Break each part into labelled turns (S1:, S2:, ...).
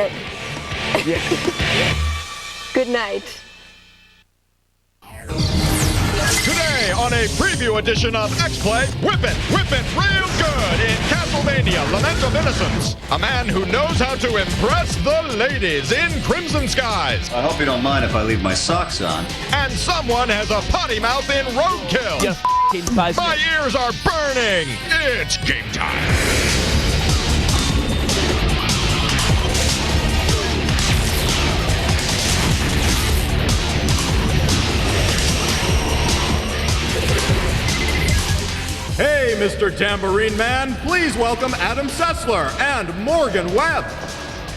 S1: it.
S2: Yeah.
S1: Good night.
S3: Today on a preview edition of X-Play, whippin' real good in Castlevania, Lament of Innocence. A man who knows how to impress the ladies in Crimson Skies.
S4: I hope you don't mind if I leave my socks on.
S3: And someone has a potty mouth in RoadKill. My ears are burning. It's game time.
S5: Hey, Mr. Tambourine Man, please welcome Adam Sessler and Morgan Webb.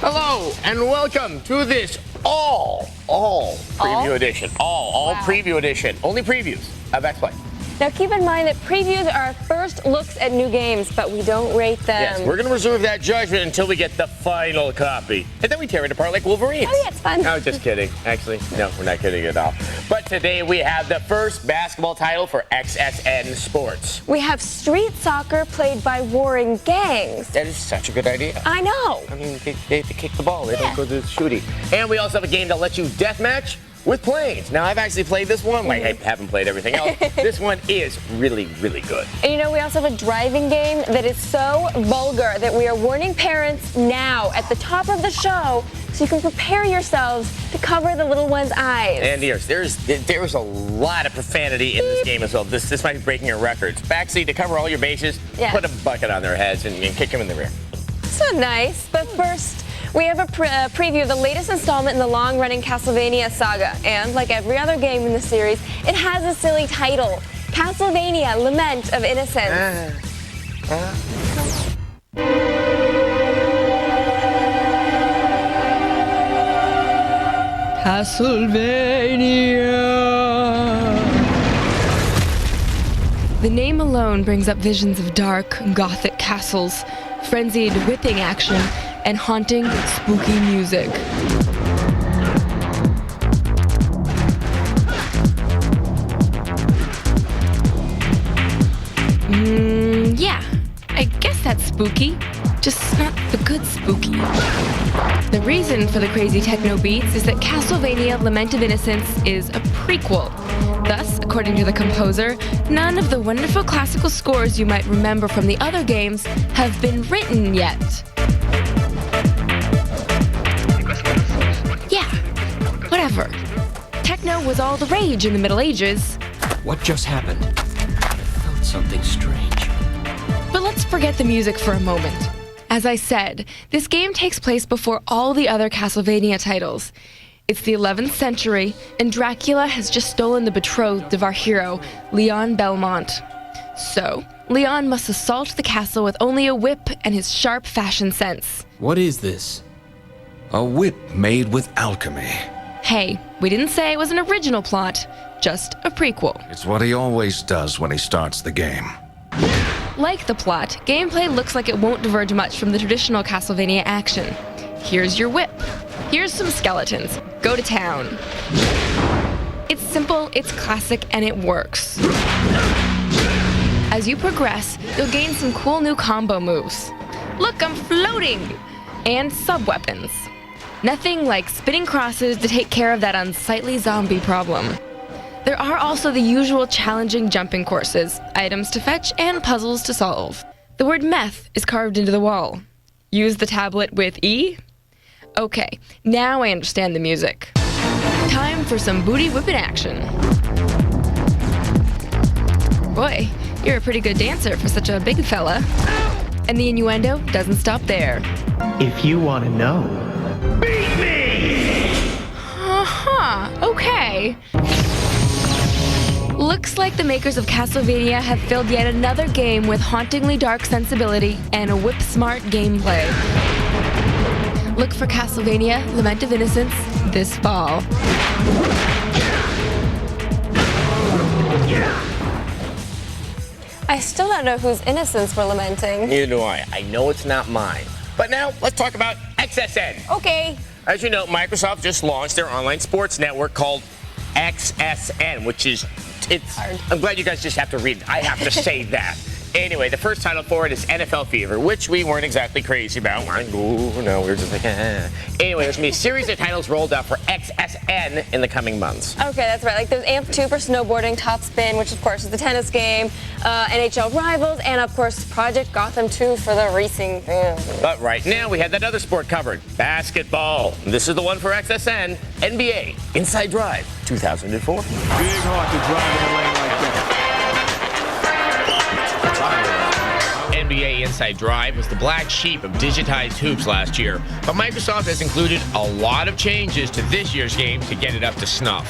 S2: Hello, and welcome to this all preview edition. All preview edition. Only previews of X-Play.
S1: Now keep in mind that previews are our first looks at new games, but we don't rate them.
S2: Yes, we're going to reserve that judgment until we get the final copy. And then we tear it apart like Wolverines.
S1: Oh yeah, it's fun.
S2: No, just kidding. Actually, no, we're not kidding at all. But today we have the first basketball title for XSN Sports.
S1: We have street soccer played by warring gangs.
S2: That is such a good idea.
S1: I know.
S2: I mean, they have to kick the ball. They don't go to the shooting. And we also have a game that lets you deathmatch with planes. Now, I've actually played this one. Like, I haven't played everything else. This one is really, really good.
S1: And you know, we also have a driving game that is so vulgar that we are warning parents now at the top of the show so you can prepare yourselves to cover the little one's eyes.
S2: And ears. There's a lot of profanity in this game as well. This might be breaking your records. Backseat, to cover all your bases, put a bucket on their heads and kick them in the rear.
S1: So nice. But first, we have a preview of the latest installment in the long-running Castlevania saga. And like every other game in the series, it has a silly title. Castlevania, Lament of Innocence.
S6: Castlevania. The name alone brings up visions of dark, gothic castles, frenzied whipping action, and haunting, spooky music. Yeah, I guess that's spooky, just not the good spooky. The reason for the crazy techno beats is that Castlevania Lament of Innocence is a prequel. Thus, according to the composer, none of the wonderful classical scores you might remember from the other games have been written yet. Yeah, whatever. Techno was all the rage in the Middle Ages.
S7: What just happened? I felt something strange.
S6: But let's forget the music for a moment. As I said, this game takes place before all the other Castlevania titles. It's the 11th century, and Dracula has just stolen the betrothed of our hero, Leon Belmont. So, Leon must assault the castle with only a whip and his sharp fashion sense.
S7: What is this?
S8: A whip made with alchemy.
S6: Hey, we didn't say it was an original plot, just a prequel.
S8: It's what he always does when he starts the game.
S6: Like the plot, gameplay looks like it won't diverge much from the traditional Castlevania action. Here's your whip. Here's some skeletons. Go to town. It's simple, it's classic, and it works. As you progress, you'll gain some cool new combo moves. Look, I'm floating! And sub-weapons. Nothing like spinning crosses to take care of that unsightly zombie problem. There are also the usual challenging jumping courses, items to fetch, and puzzles to solve. The word meth is carved into the wall. Use the tablet with E? Okay, now I understand the music. Time for some booty whipping action. Boy, you're a pretty good dancer for such a big fella. And the innuendo doesn't stop there.
S9: If you want to know.
S6: Beat me! Okay. Looks like the makers of Castlevania have filled yet another game with hauntingly dark sensibility and a whip-smart gameplay. Look for Castlevania Lament of Innocence this fall.
S1: I still don't know whose innocence we're lamenting.
S2: Neither do I. I know it's not mine. But now, let's talk about XSN.
S1: Okay.
S2: As you know, Microsoft just launched their online sports network called XSN, which is,
S1: Hard.
S2: I'm glad you guys just have to read it. I have to say that. Anyway, the first title for it is NFL Fever, which we weren't exactly crazy about. Ooh, no, we were just like, Anyway, there's going to be a series of titles rolled out for XSN in the coming months.
S1: Okay, that's right. Like there's AMP 2 for snowboarding, Top Spin, which of course is the tennis game, NHL Rivals, and of course Project Gotham 2 for the racing thing.
S2: But right now, we had that other sport covered, basketball. This is the one for XSN, NBA Inside Drive 2004.
S5: Big heart to drive in the lane like that.
S2: NBA Inside Drive was the black sheep of digitized hoops last year, but Microsoft has included a lot of changes to this year's game to get it up to snuff.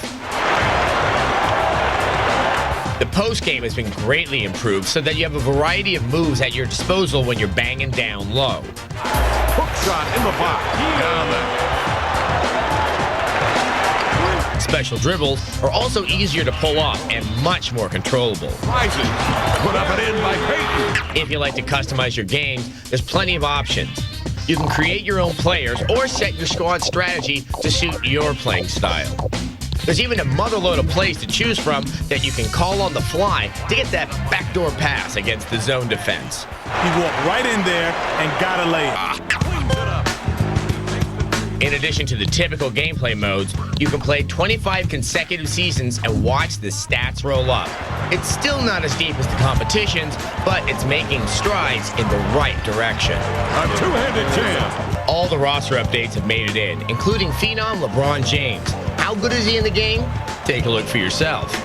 S2: The post game has been greatly improved so that you have a variety of moves at your disposal when you're banging down low.
S5: Hook shot in the box. Down there.
S2: Special dribbles are also easier to pull off and much more controllable.
S5: Rises. Put up and in by Peyton.
S2: If you like to customize your games, there's plenty of options. You can create your own players or set your squad strategy to suit your playing style. There's even a motherload of plays to choose from that you can call on the fly to get that backdoor pass against the zone defense.
S5: He walked right in there and got a layup.
S2: In addition to the typical gameplay modes, you can play 25 consecutive seasons and watch the stats roll up. It's still not as deep as the competitions, but it's making strides in the right direction.
S5: A two-handed jam.
S2: All the roster updates have made it in, including Phenom LeBron James. How good is he in the game? Take a look for yourself.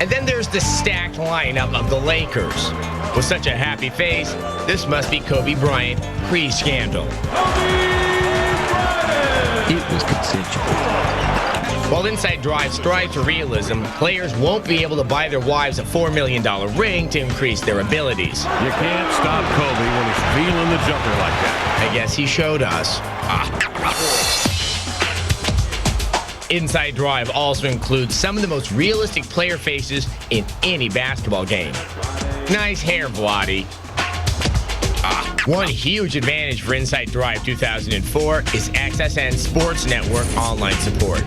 S2: And then there's the stacked lineup of the Lakers. With such a happy face, this must be Kobe Bryant pre-scandal.
S7: It was consensual.
S2: While Inside Drive strives for realism, players won't be able to buy their wives a $4 million ring to increase their abilities.
S5: You can't stop Kobe when he's feeling the jumper like that.
S2: I guess he showed us. Inside Drive also includes some of the most realistic player faces in any basketball game. Nice hair, Vladi. One huge advantage for Inside Drive 2004 is XSN Sports Network online support.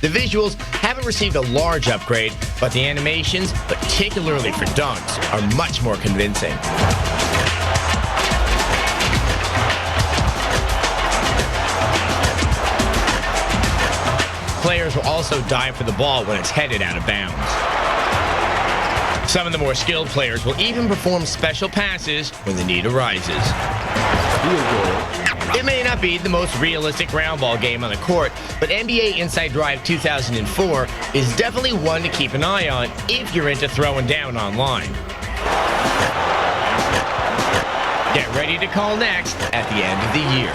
S2: The visuals haven't received a large upgrade, but the animations, particularly for dunks, are much more convincing. Players will also dive for the ball when it's headed out of bounds. Some of the more skilled players will even perform special passes when the need arises. It may not be the most realistic ground ball game on the court, but NBA Inside Drive 2004 is definitely one to keep an eye on if you're into throwing down online. Get ready to call next at the end of the year.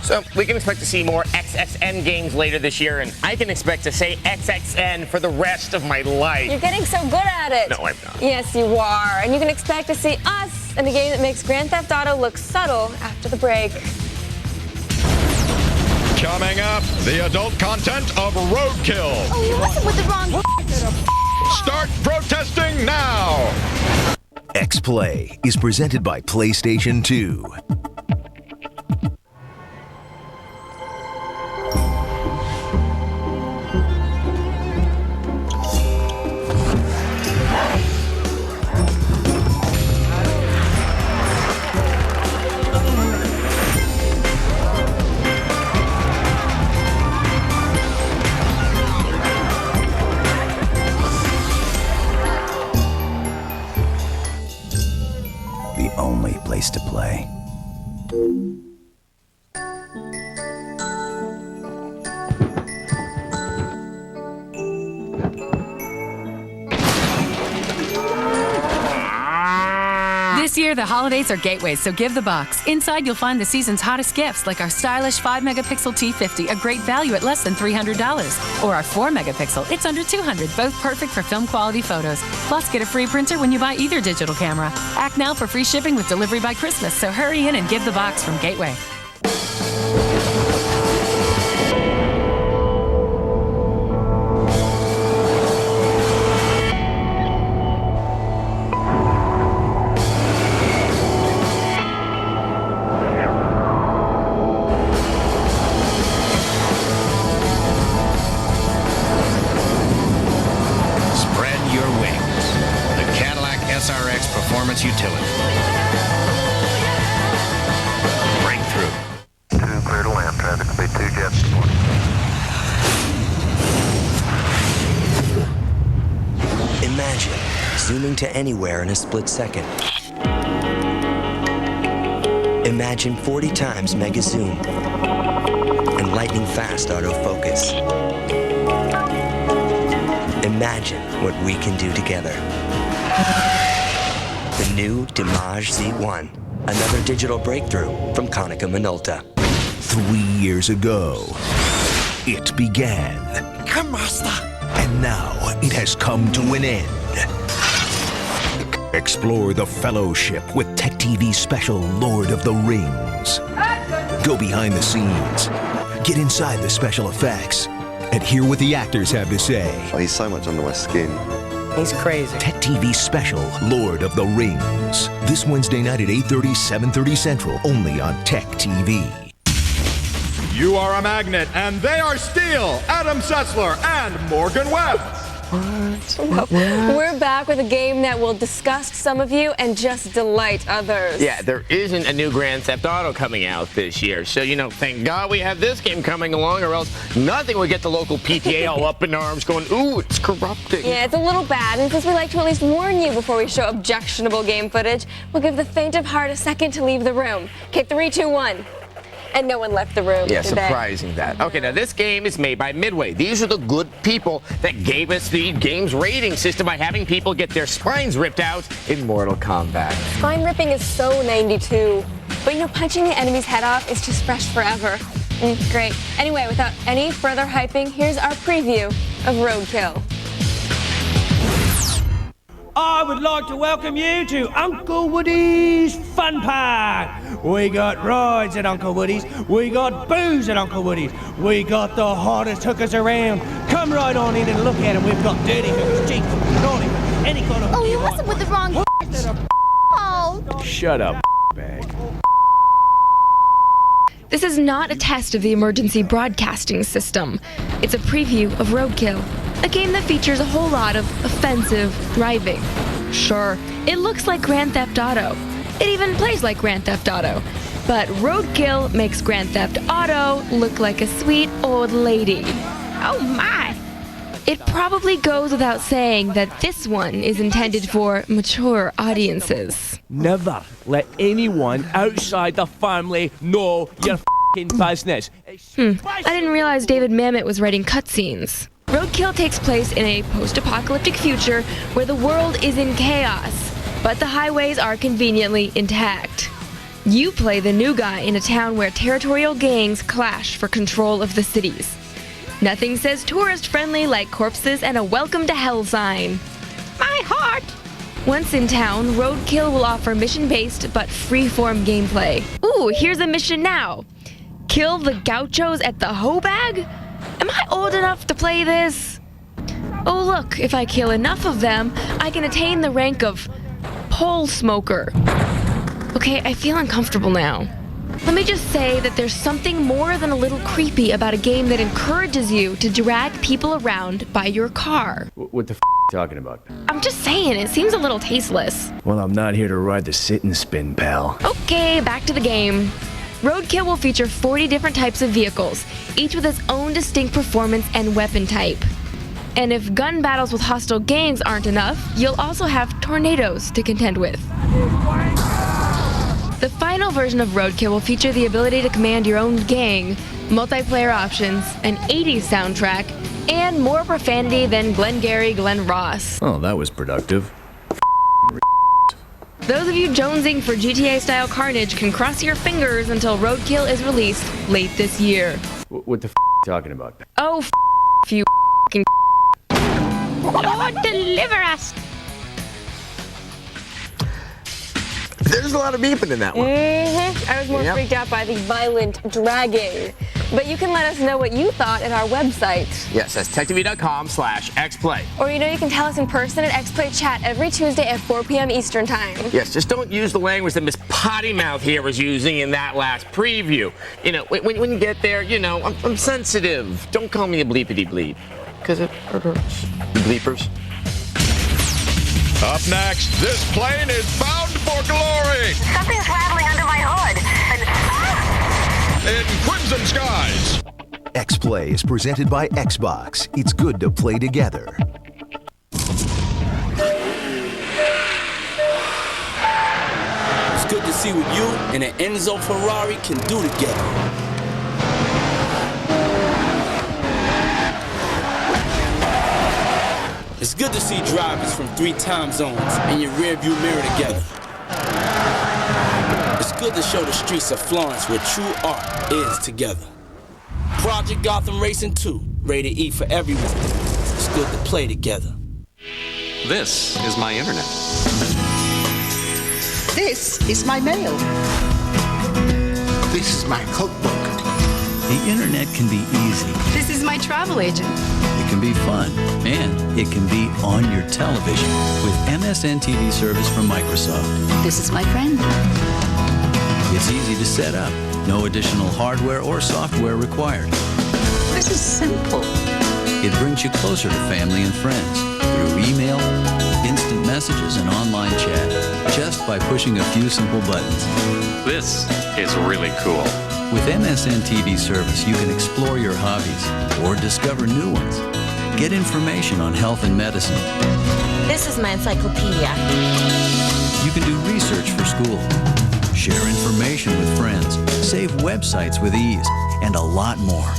S2: So we can expect to see more XSN games later this year, and I can expect to say XXN for the rest of my life.
S1: You're getting so good at it.
S2: No, I'm not.
S1: Yes, you are. And you can expect to see us in a game that makes Grand Theft Auto look subtle after the break.
S3: Coming up, the adult content of RoadKill.
S1: Oh, you're messing with the wrong...
S3: Start protesting now!
S10: X-Play is presented by PlayStation 2. The only place to play.
S11: This year, the holidays are gateways, so give the box. Inside, you'll find the season's hottest gifts, like our stylish 5-megapixel T50, a great value at less than $300. Or our 4-megapixel, it's under $200, both perfect for film quality photos. Plus, get a free printer when you buy either digital camera. Act now for free shipping with delivery by Christmas, so hurry in and give the box from Gateway.
S2: performance utility. Breakthrough.
S12: 2 clear to land. Traffic speed 2 jets.
S13: Imagine zooming to anywhere in a split second. Imagine 40 times mega zoom and lightning fast autofocus. Imagine what we can do together. The new Dimage Z1, another digital breakthrough from Konica Minolta.
S10: 3 years ago, it began.
S13: Come, Master.
S10: And now it has come to an end. Explore the Fellowship with Tech TV special Lord of the Rings. Go behind the scenes, get inside the special effects, and hear what the actors have to say.
S14: Oh, he's so much under my skin.
S13: He's crazy.
S10: Tech TV special Lord of the Rings. This Wednesday night at 8:30, 7:30 Central, only on Tech TV.
S5: You are a magnet, and they are steel. Adam Setzler and Morgan Webb.
S1: We're back with a game that will disgust some of you and just delight others.
S2: Yeah, there isn't a new Grand Theft Auto coming out this year. So, thank God we have this game coming along, or else nothing would get the local PTA all up in arms going, ooh, it's corrupting.
S1: Yeah, it's a little bad, and since we like to at least warn you before we show objectionable game footage, we'll give the faint of heart a second to leave the room. Okay, 3, 2, 1. And no one left the room.
S2: Yeah,
S1: today.
S2: surprising that. Okay, now this game is made by Midway. These are the good people that gave us the game's rating system by having people get their spines ripped out in Mortal Kombat.
S1: Spine ripping is so 92. But punching the enemy's head off is just fresh forever. Great. Anyway, without any further hyping, here's our preview of RoadKill.
S15: I would like to welcome you to Uncle Woody's Fun Park. We got rides at Uncle Woody's. We got booze at Uncle Woody's. We got the hottest hookers around. Come right on in and look at them. We've got dirty hookers, cheap, naughty, any kind of.
S16: Oh, you must have with the wrong. Oh.
S15: Shut up, bag.
S6: This is not a test of the emergency broadcasting system. It's a preview of RoadKill, a game that features a whole lot of offensive driving. Sure, it looks like Grand Theft Auto. It even plays like Grand Theft Auto. But RoadKill makes Grand Theft Auto look like a sweet old lady. Oh my! It probably goes without saying that this one is intended for mature audiences.
S15: Never let anyone outside the family know your f***ing business.
S6: I didn't realize David Mamet was writing cutscenes. RoadKill takes place in a post-apocalyptic future where the world is in chaos, but the highways are conveniently intact. You play the new guy in a town where territorial gangs clash for control of the cities. Nothing says tourist-friendly like corpses and a welcome to hell sign. My heart! Once in town, RoadKill will offer mission-based but free-form gameplay. Ooh, here's a mission now. Kill the gauchos at the hoe bag? Am I old enough to play this? Oh look, if I kill enough of them, I can attain the rank of pole smoker. Okay, I feel uncomfortable now. Let me just say that there's something more than a little creepy about a game that encourages you to drag people around by your car.
S15: What the f*** talking about?
S6: I'm just saying, it seems a little tasteless.
S15: Well, I'm not here to ride the sit and spin, pal.
S6: Okay, back to the game. RoadKill will feature 40 different types of vehicles, each with its own distinct performance and weapon type. And if gun battles with hostile gangs aren't enough, you'll also have tornadoes to contend with. The final version of RoadKill will feature the ability to command your own gang, multiplayer options, an 80s soundtrack, and more profanity than Glengarry Glen Ross.
S15: Oh, that was productive.
S6: Those of you jonesing for GTA-style carnage can cross your fingers until RoadKill is released late this year.
S15: What the f*** talking about?
S6: Oh, you f***ing Lord, deliver us!
S2: There's a lot of beeping in that one.
S1: I was more freaked out by the violent dragging. But you can let us know what you thought at our website.
S2: Yes, that's techtv.com/xplay.
S1: Or you can tell us in person at XPlay Chat every Tuesday at 4 p.m. Eastern Time.
S2: Yes, just don't use the language that Miss Potty Mouth here was using in that last preview. When you get there, I'm sensitive. Don't call me a bleepity bleep, because it hurts. Bleepers.
S3: Up next, this plane is bound for glory.
S16: Something's rattling under my hood.
S3: In Crimson Skies.
S10: X-Play is presented by Xbox. It's good to play together.
S14: It's good to see what you and an Enzo Ferrari can do together. It's good to see drivers from 3 time zones in your rearview mirror together. It's good to show the streets of Florence where true art is together. Project Gotham Racing 2, rated E for everyone. It's good to play together.
S17: This is my internet.
S18: This is my mail. This is my cookbook.
S19: The internet can be easy.
S20: This is my travel agent.
S19: It can be fun, and it can be on your television with MSN TV service from Microsoft.
S20: This is my friend.
S19: It's easy to set up. No additional hardware or software required.
S20: This is simple.
S19: It brings you closer to family and friends through email, instant messages, and online chat, just by pushing a few simple buttons.
S17: This is really cool.
S19: With MSN TV service, you can explore your hobbies or discover new ones. Get information on health and medicine.
S21: This is my encyclopedia.
S19: You can do research for school, share information with friends, save websites with ease, and a lot more.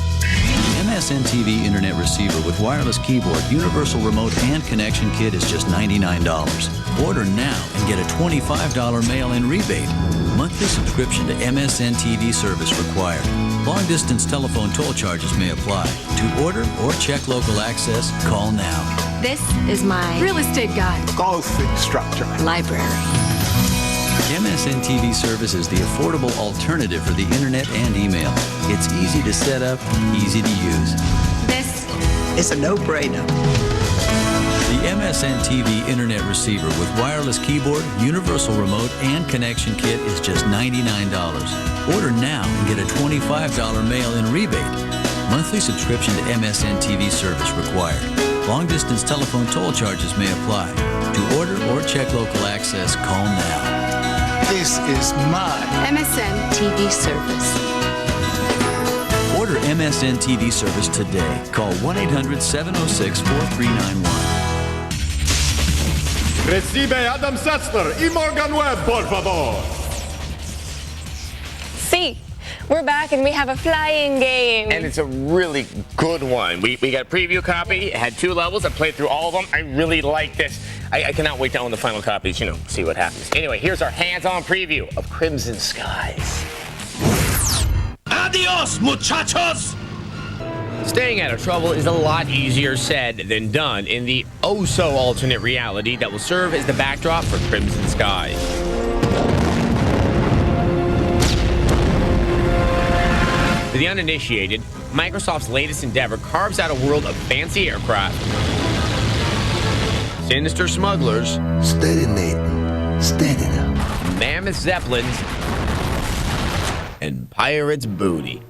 S19: MSN TV Internet Receiver with wireless keyboard, universal remote, and connection kit is just $99. Order now and get a $25 mail-in rebate. Monthly subscription to MSN TV service required. Long-distance telephone toll charges may apply. To order or check local access, call now.
S21: This is my
S20: real estate guide.
S18: Golf instructor.
S21: Library.
S19: MSN TV service is the affordable alternative for the internet and email. It's easy to set up, easy to use.
S20: This
S18: is a no-brainer.
S19: The MSN TV Internet Receiver with wireless keyboard, universal remote, and connection kit is just $99. Order now and get a $25 mail-in rebate. Monthly subscription to MSN TV service required. Long-distance telephone toll charges may apply. To order or check local access, call now.
S18: This is my
S20: MSN TV service.
S19: Order MSN TV service today. Call 1-800-706-4391.
S5: Recibe Adam Setzler y Morgan Webb, por favor.
S1: See, we're back and we have a flying game.
S2: And it's a really good one. We got a preview copy. It had 2 levels. I played through all of them. I really like this. I cannot wait to own the final copies, see what happens. Anyway, here's our hands-on preview of Crimson Skies.
S14: Adios, muchachos!
S2: Staying out of trouble is a lot easier said than done in the oh-so-alternate reality that will serve as the backdrop for Crimson Skies. For the uninitiated, Microsoft's latest endeavor carves out a world of fancy aircraft, sinister smugglers,
S18: steady, Nathan, steady now,
S2: mammoth zeppelins, and pirates' booty.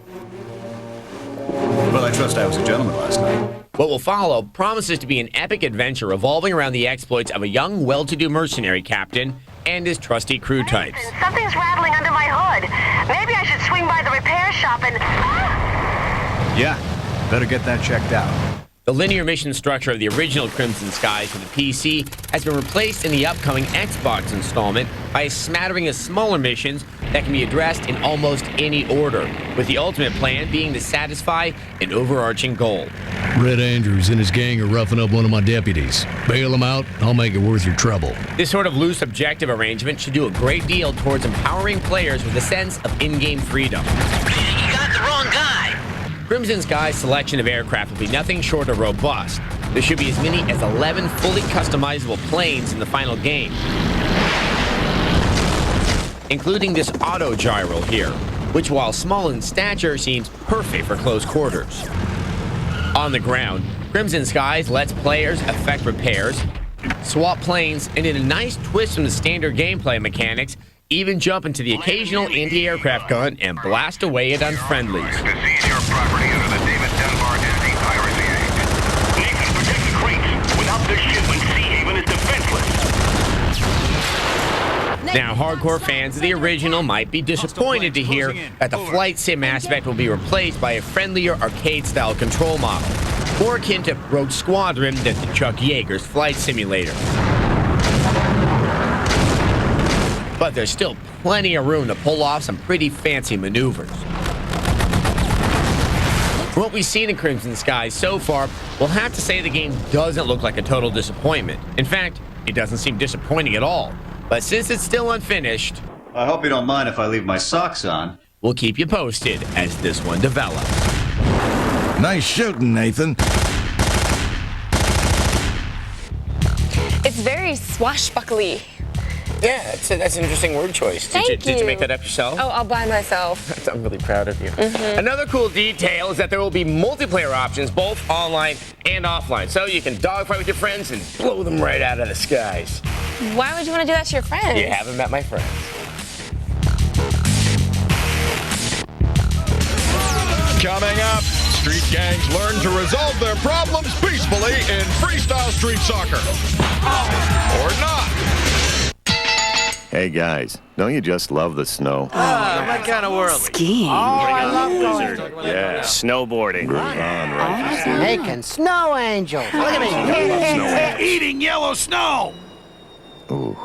S4: Well, I trust I was a gentleman last night.
S2: What will follow promises to be an epic adventure revolving around the exploits of a young, well-to-do mercenary captain and his trusty crew types.
S16: Something's rattling under my hood. Maybe I should swing by the repair shop and...
S4: Yeah, better get that checked out.
S2: The linear mission structure of the original Crimson Skies for the PC has been replaced in the upcoming Xbox installment by a smattering of smaller missions that can be addressed in almost any order, with the ultimate plan being to satisfy an overarching goal.
S22: Red Andrews and his gang are roughing up one of my deputies. Bail him out, I'll make it worth your trouble.
S2: This sort of loose objective arrangement should do a great deal towards empowering players with a sense of in-game freedom.
S23: You got the wrong guy!
S2: Crimson Sky's selection of aircraft will be nothing short of robust. There should be as many as 11 fully customizable planes in the final game, including this auto-gyro here, which while small in stature seems perfect for close quarters. On the ground, Crimson Skies lets players effect repairs, swap planes, and in a nice twist from the standard gameplay mechanics, even jump into the occasional anti-aircraft gun and blast away at unfriendlies.
S12: To seize your property under the David Dunbar Anti-Piracy Act. Nathan, protect the crates. Without this shipment, Sea Haven is defenseless.
S2: Now, hardcore fans of the original might be disappointed to hear that the flight sim aspect will be replaced by a friendlier arcade-style control model, more akin to Rogue Squadron than to Chuck Yeager's flight simulator. But there's still plenty of room to pull off some pretty fancy maneuvers. For what we've seen in Crimson Skies so far, we'll have to say the game doesn't look like a total disappointment. In fact, it doesn't seem disappointing at all. But since it's still unfinished,
S4: I hope you don't mind if I leave my socks on.
S2: We'll keep you posted as this one develops.
S7: Nice shooting, Nathan.
S1: It's very swashbuckly.
S2: Yeah, that's an interesting word choice. Did you make that up yourself?
S1: Oh, I'll buy myself.
S2: I'm really proud of you. Another cool detail is that there will be multiplayer options, both online and offline. So you can dogfight with your friends and blow them right out of the skies.
S1: Why would you want to do that to your friends?
S2: You haven't met my friends.
S3: Coming up, street gangs learn to resolve their problems peacefully in Freestyle Street Soccer. Or not.
S8: Hey guys, don't you just love the snow?
S23: My kind of world.
S20: Skiing.
S23: Oh, I love
S8: Blizzard. Yeah. Snowboarding.
S9: Making snow angels. Look at me.
S23: Eating yellow snow.
S8: Ooh.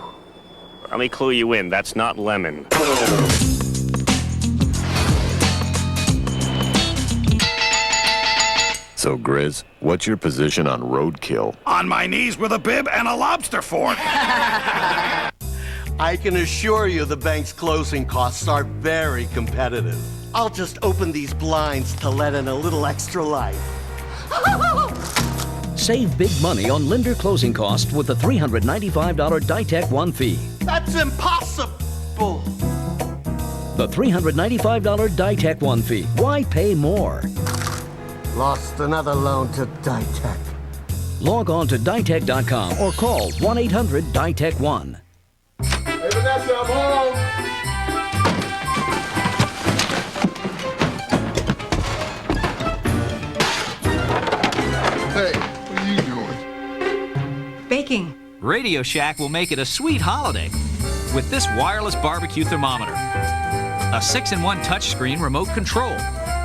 S8: Let me clue you in. That's not lemon. So, Grizz, what's your position on RoadKill?
S23: On my knees with a bib and a lobster fork.
S9: I can assure you the bank's closing costs are very competitive. I'll just open these blinds to let in a little extra light.
S24: Save big money on lender closing costs with the $395 Ditech One fee.
S9: That's impossible.
S24: The $395 Ditech One fee. Why pay more?
S9: Lost another loan to Ditech.
S24: Log on to ditech.com or call 1-800-DITECH-1.
S5: Hey, Vanessa, I'm home.
S25: Hey, what are you doing?
S26: Baking.
S27: Radio Shack will make it a sweet holiday with this wireless barbecue thermometer, a 6-in-1 touchscreen remote control,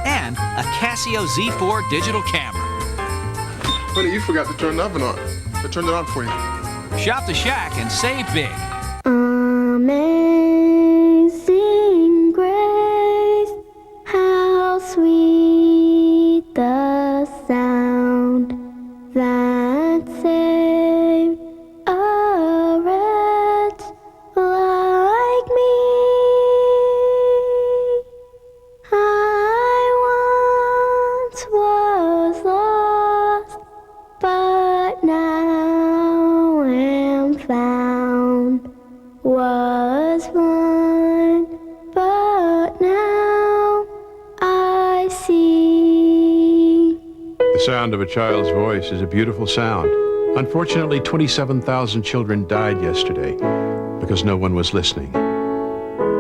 S27: and a Casio Z4 digital camera.
S25: Honey, you forgot to turn the oven on. I turned it on for you.
S27: Shop the Shack and save big.
S28: Amazing grace, how sweet the sound that saved a wretch like me. I once was lost, but now am found. Was blind, but now I see.
S5: The sound of a child's voice is a beautiful sound. Unfortunately, 27,000 children died yesterday because no one was listening.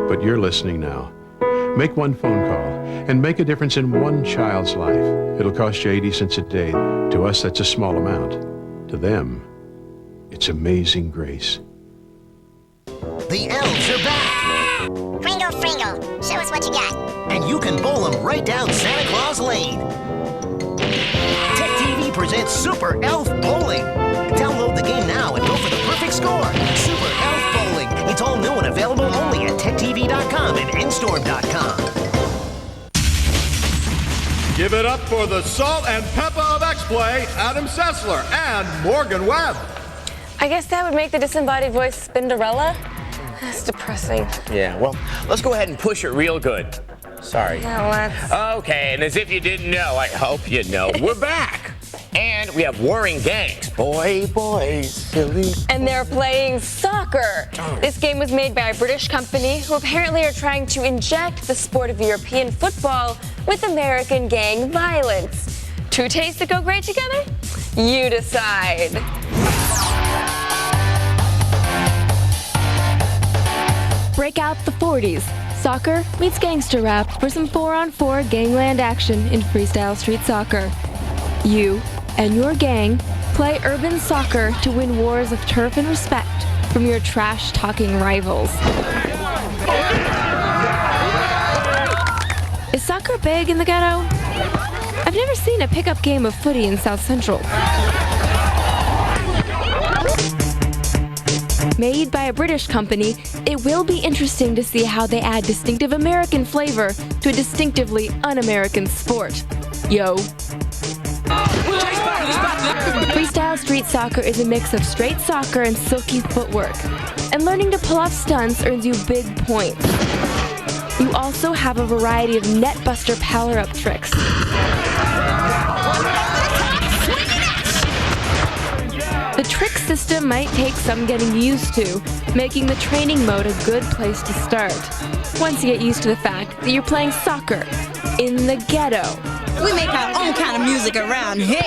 S5: But you're listening now. Make one phone call and make a difference in one child's life. It'll cost you 80 cents a day. To us, that's a small amount. To them, it's amazing grace.
S29: The elves are back!
S30: Pringle, Pringle, show us what you got.
S29: And you can bowl them right down Santa Claus Lane. Tech TV presents Super Elf Bowling. Download the game now and go for the perfect score. Super Elf Bowling. It's all new and available only at techtv.com and nstorm.com.
S5: Give it up for the salt and pepper of X-Play, Adam Sessler and Morgan Webb.
S1: I guess that would make the disembodied voice Spinderella. That's depressing.
S2: Yeah, well, let's go ahead and push it real good. Sorry.
S1: Yeah, let's.
S2: Okay, and as if you didn't know, I hope you know, we're back. And we have warring gangs. Boys, silly.
S1: And they're playing soccer. This game was made by a British company who apparently are trying to inject the sport of European football with American gang violence. Two tastes that go great together? You decide. Break out the 40s. Soccer meets gangster rap for some 4-on-4 gangland action in Freestyle Street Soccer. You and your gang play urban soccer to win wars of turf and respect from your trash-talking rivals. Is soccer big in the ghetto? I've never seen a pickup game of footy in South Central. Made by a British company, it will be interesting to see how they add distinctive American flavor to a distinctively un-American sport. Yo. Freestyle street soccer is a mix of straight soccer and silky footwork, and learning to pull off stunts earns you big points. You also have a variety of net buster power-up tricks. The trick system might take some getting used to, making the training mode a good place to start. Once you get used to the fact that you're playing soccer in the ghetto.
S6: We make our own kind of music around here.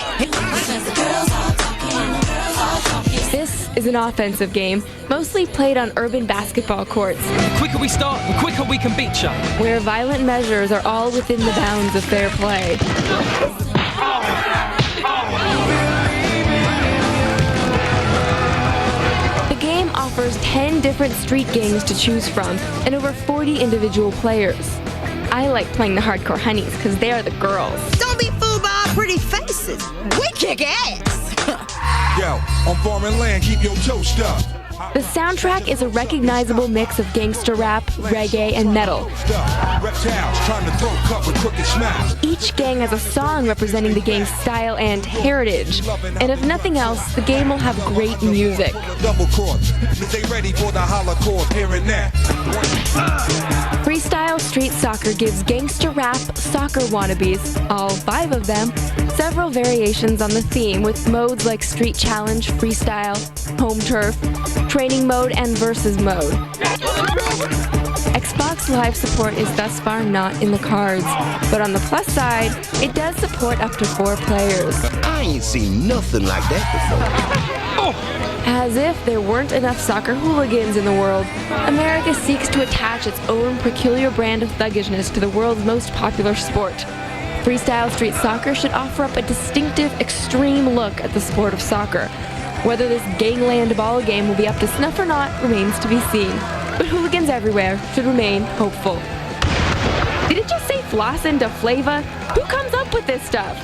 S1: This is an offensive game, mostly played on urban basketball courts.
S27: The quicker we start, the quicker we can beat you.
S1: Where violent measures are all within the bounds of fair play. The game offers 10 different street gangs to choose from and over 40 individual players. I like playing the hardcore honeys because they are the girls.
S6: Don't be fooled by our pretty faces. We kick ass.
S10: Yo, on foreign land, keep your toast up.
S1: The soundtrack is a recognizable mix of gangster rap, reggae, and metal. Each gang has a song representing the gang's style and heritage. And if nothing else, the game will have great music. Freestyle street soccer gives gangster rap soccer wannabes, all 5 of them, several variations on the theme with modes like street challenge, freestyle, home turf, training mode, and versus mode. Xbox Live support is thus far not in the cards, but on the plus side, it does support up to 4 players.
S18: I ain't seen nothing like that before.
S1: As if there weren't enough soccer hooligans in the world, America seeks to attach its own peculiar brand of thuggishness to the world's most popular sport. Freestyle street soccer should offer up a distinctive, extreme look at the sport of soccer. Whether this gangland ball game will be up to snuff or not remains to be seen. But hooligans everywhere should remain hopeful. Did it just say flossin' to flava? Who comes up with this stuff?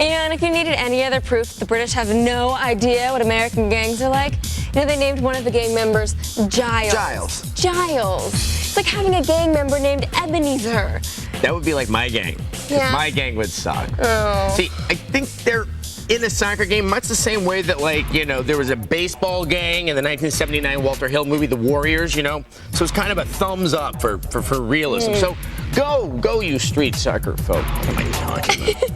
S1: And if you needed any other proof, the British have no idea what American gangs are like. You know, they named one of the gang members Giles. Giles. It's like having a gang member named Ebenezer.
S2: That would be like my gang.
S1: Yeah.
S2: My gang would suck.
S1: Oh.
S2: See, I think they're in a soccer game much the same way that, like, you know, there was a baseball gang in the 1979 Walter Hill movie, The Warriors, you know? So it's kind of a thumbs up for realism. So go, you street soccer folk. What am I talking about?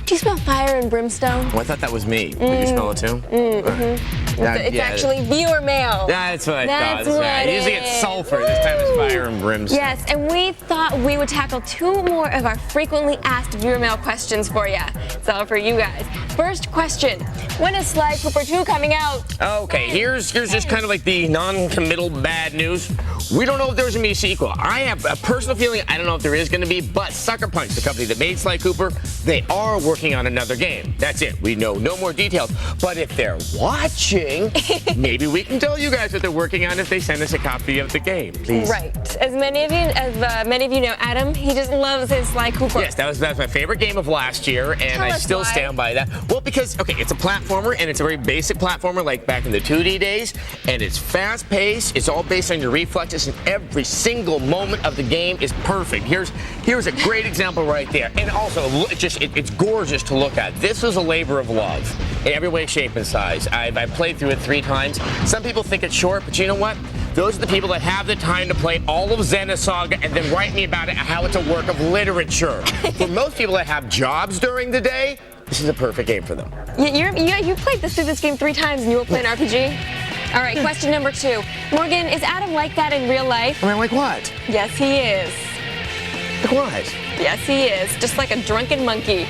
S1: Do you smell fire and brimstone?
S2: Oh, I thought that was me. Did you smell it too?
S1: It's actually viewer mail.
S2: That's what I thought.
S1: That's what
S2: Usually it's sulfur. This time it's fire and brimstone.
S1: Yes, and we thought we would tackle 2 more of our frequently asked viewer mail questions for you. It's all for you guys. First question: when is Sly Cooper 2 coming out?
S2: Okay, here's just kind of like the non-committal bad news. We don't know if there's going to be a sequel. I have a personal feeling I don't know if there is going to be, but Sucker Punch, the company that made Sly Cooper, they are working on another game. That's it. We know no more details. But if they're watching, maybe we can tell you guys what they're working on if they send us a copy of the game, please.
S1: Right. As many of you know, Adam, he just loves his Sly Cooper.
S2: Yes, that was my favorite game of last year, and I still stand by that. Well, because, okay, it's a platformer, and it's a very basic platformer like back in the 2D days, and it's fast-paced. It's all based on your reflexes, and every single moment of the game is perfect. Here's a great example right there. And also, it's gorgeous to look at. This is a labor of love in every way, shape, and size. I've played through it 3 times. Some people think it's short, but you know what? Those are the people that have the time to play all of Xenosaga and then write me about it, how it's a work of literature. For most people that have jobs during the day, this is a perfect game for them.
S1: You played through this game 3 times and you will play an RPG? All right, question number 2. Morgan, is Adam like that in real life?
S2: I mean, like what?
S1: Yes, he is.
S2: Like what?
S1: Yes, he is. Just like a drunken monkey.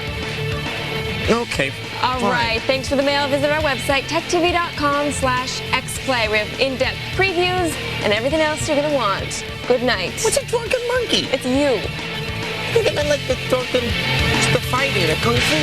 S2: Okay.
S1: All right. Thanks for the mail. Visit our website, techtv.com/xplay. We have in-depth previews and everything else you're going to want. Good night.
S2: What's a drunken monkey?
S1: It's you.
S2: I think I meant like the drunken, the fighting, the kung fu.